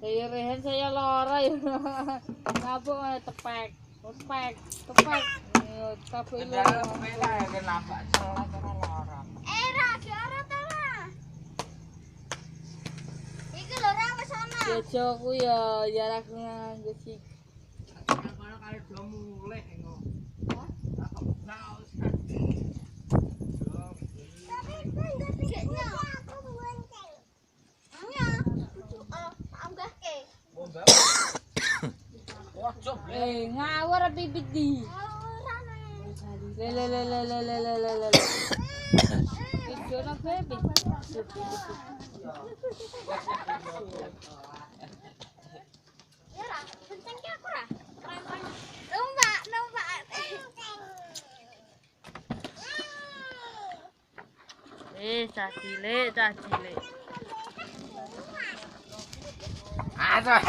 Saya rehen saya lara ya. Ngabuk tepek. Tepek. Tepek. Yo tapi lu. Kenapa salah cara lara? Ra, ora ta. Iki lho ra wis ana. Jojo ku ya jarak nganggo sik. Kalau kali do mulih engko. Tapi kan enggak tingginya. Aku bonceng. Anya. Ambake. Ngawur pipit di. Ora nih. Le. Videono bebe. Ya ra, bonceng ki aku ra. Numpak. Cah cilik. Aduh,